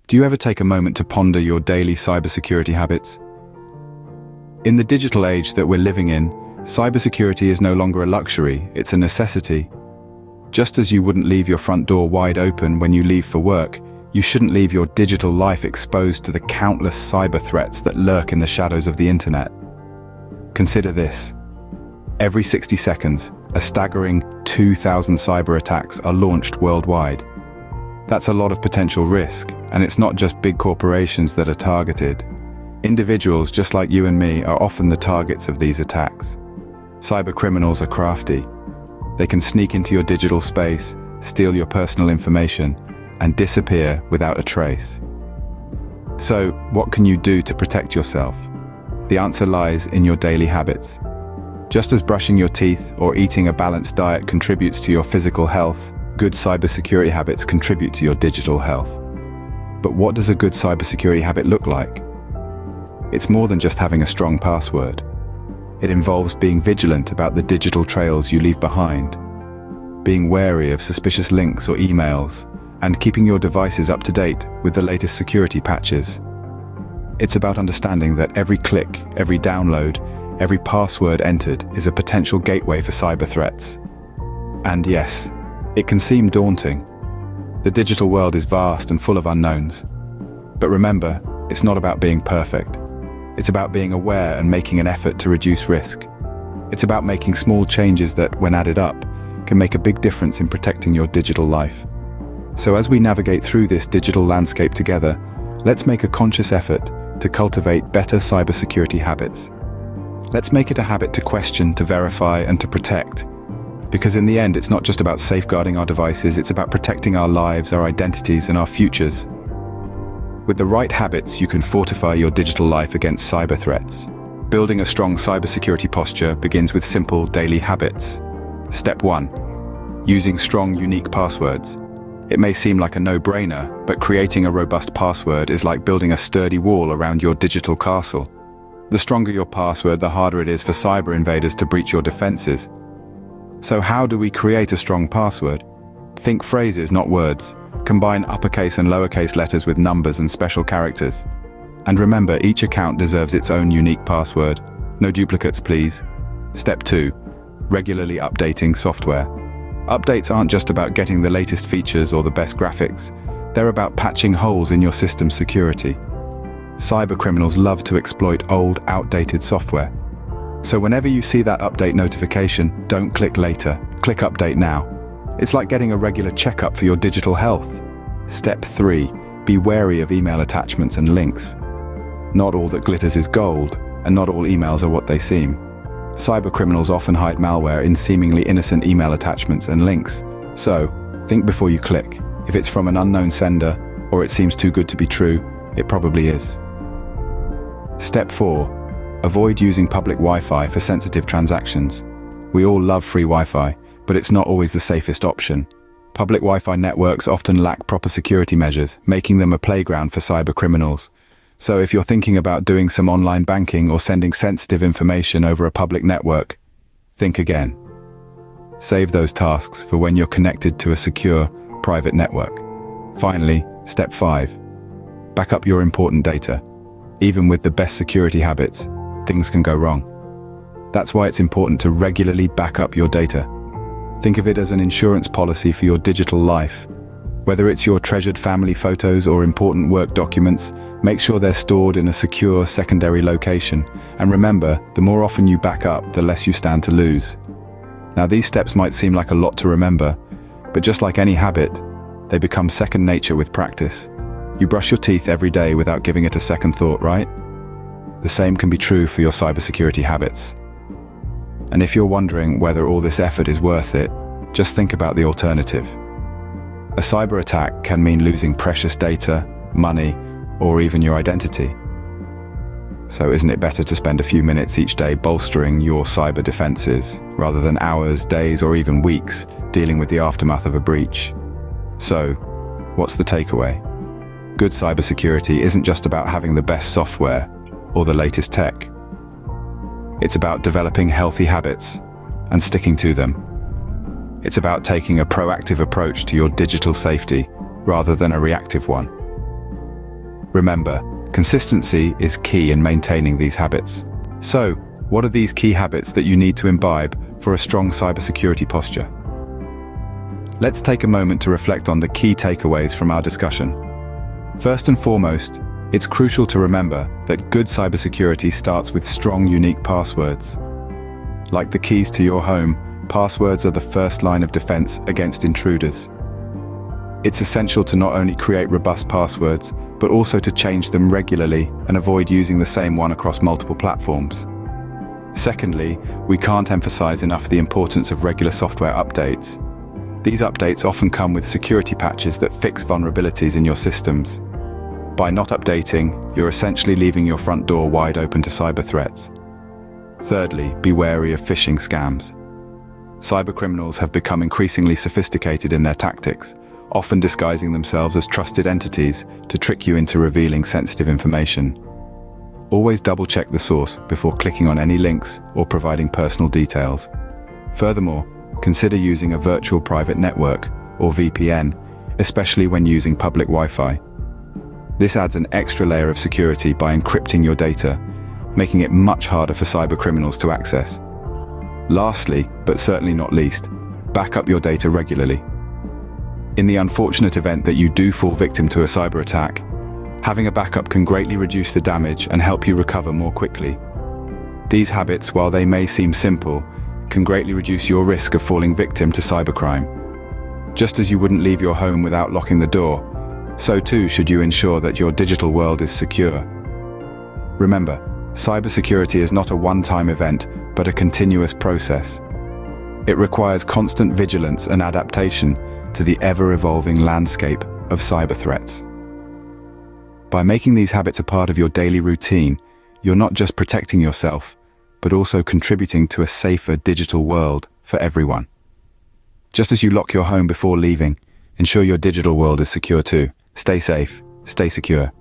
Do you ever take a moment to ponder your daily cybersecurity habits? In the digital age that we're living in, cybersecurity is no longer a luxury, it's a necessity. Just as you wouldn't leave your front door wide open when you leave for work, you shouldn't leave your digital life exposed to the countless cyber threats that lurk in the shadows of the internet. Consider this. Every 60 seconds, a staggering 2,000 cyber attacks are launched worldwide. That's a lot of potential risk, and it's not just big corporations that are targeted. Individuals just like you and me are often the targets of these attacks. Cyber criminals are crafty. They can sneak into your digital space, steal your personal information, and disappear without a trace. So, what can you do to protect yourself? The answer lies in your daily habits. Just as brushing your teeth or eating a balanced diet contributes to your physical health, good cybersecurity habits contribute to your digital health. But what does a good cybersecurity habit look like? It's more than just having a strong password. It involves being vigilant about the digital trails you leave behind, being wary of suspicious links or emails, and keeping your devices up to date with the latest security patches. It's about understanding that every click, every download, every password entered is a potential gateway for cyber threats. And yes, it can seem daunting. The digital world is vast and full of unknowns. But remember, it's not about being perfect. It's about being aware and making an effort to reduce risk. It's about making small changes that, when added up, can make a big difference in protecting your digital life. So as we navigate through this digital landscape together, let's make a conscious effort to cultivate better cybersecurity habits. Let's make it a habit to question, to verify, and to protect. Because in the end, it's not just about safeguarding our devices, it's about protecting our lives, our identities, and our futures. With the right habits, you can fortify your digital life against cyber threats. Building a strong cybersecurity posture begins with simple daily habits. Step 1. Using strong, unique passwords. It may seem like a no-brainer, but creating a robust password is like building a sturdy wall around your digital castle. The stronger your password, the harder it is for cyber invaders to breach your defenses. So how do we create a strong password? Think phrases, not words. Combine uppercase and lowercase letters with numbers and special characters. And remember, each account deserves its own unique password. No duplicates, please. Step 2. Regularly updating software. Updates aren't just about getting the latest features or the best graphics. They're about patching holes in your system's security. Cybercriminals love to exploit old, outdated software. So whenever you see that update notification, don't click later, click update now. It's like getting a regular checkup for your digital health. Step 3. Be wary of email attachments and links. Not all that glitters is gold, and not all emails are what they seem. Cybercriminals often hide malware in seemingly innocent email attachments and links. So, think before you click. If it's from an unknown sender, or it seems too good to be true, it probably is. Step 4. Avoid using public Wi-Fi for sensitive transactions. We all love free Wi-Fi, but it's not always the safest option. Public Wi-Fi networks often lack proper security measures, making them a playground for cyber criminals. So if you're thinking about doing some online banking or sending sensitive information over a public network, think again. Save those tasks for when you're connected to a secure, private network. Finally, step 5. Back up your important data. Even with the best security habits, things can go wrong. That's why it's important to regularly back up your data. Think of it as an insurance policy for your digital life. Whether it's your treasured family photos or important work documents, make sure they're stored in a secure secondary location. And remember, the more often you back up, the less you stand to lose. Now, these steps might seem like a lot to remember, but just like any habit, they become second nature with practice. You brush your teeth every day without giving it a second thought, right? The same can be true for your cybersecurity habits. And if you're wondering whether all this effort is worth it, just think about the alternative. A cyber attack can mean losing precious data, money, or even your identity. So isn't it better to spend a few minutes each day bolstering your cyber defenses, rather than hours, days, or even weeks dealing with the aftermath of a breach? So, what's the takeaway? Good cybersecurity isn't just about having the best software or the latest tech. It's about developing healthy habits and sticking to them. It's about taking a proactive approach to your digital safety rather than a reactive one. Remember, consistency is key in maintaining these habits. So, what are these key habits that you need to imbibe for a strong cybersecurity posture? Let's take a moment to reflect on the key takeaways from our discussion. First and foremost, it's crucial to remember that good cybersecurity starts with strong, unique passwords. Like the keys to your home, passwords are the first line of defense against intruders. It's essential to not only create robust passwords, but also to change them regularly and avoid using the same one across multiple platforms. Secondly, we can't emphasize enough the importance of regular software updates. These updates often come with security patches that fix vulnerabilities in your systems. By not updating, you're essentially leaving your front door wide open to cyber threats. Thirdly, be wary of phishing scams. Cybercriminals have become increasingly sophisticated in their tactics, often disguising themselves as trusted entities to trick you into revealing sensitive information. Always double-check the source before clicking on any links or providing personal details. Furthermore, consider using a virtual private network, or VPN, especially when using public Wi-Fi. This adds an extra layer of security by encrypting your data, making it much harder for cybercriminals to access. Lastly, but certainly not least, back up your data regularly. In the unfortunate event that you do fall victim to a cyber attack, having a backup can greatly reduce the damage and help you recover more quickly. These habits, while they may seem simple, can greatly reduce your risk of falling victim to cybercrime. Just as you wouldn't leave your home without locking the door, so too should you ensure that your digital world is secure. Remember, cybersecurity is not a one-time event, but a continuous process. It requires constant vigilance and adaptation to the ever-evolving landscape of cyber threats. By making these habits a part of your daily routine, you're not just protecting yourself, but also contributing to a safer digital world for everyone. Just as you lock your home before leaving, ensure your digital world is secure too. Stay safe, stay secure.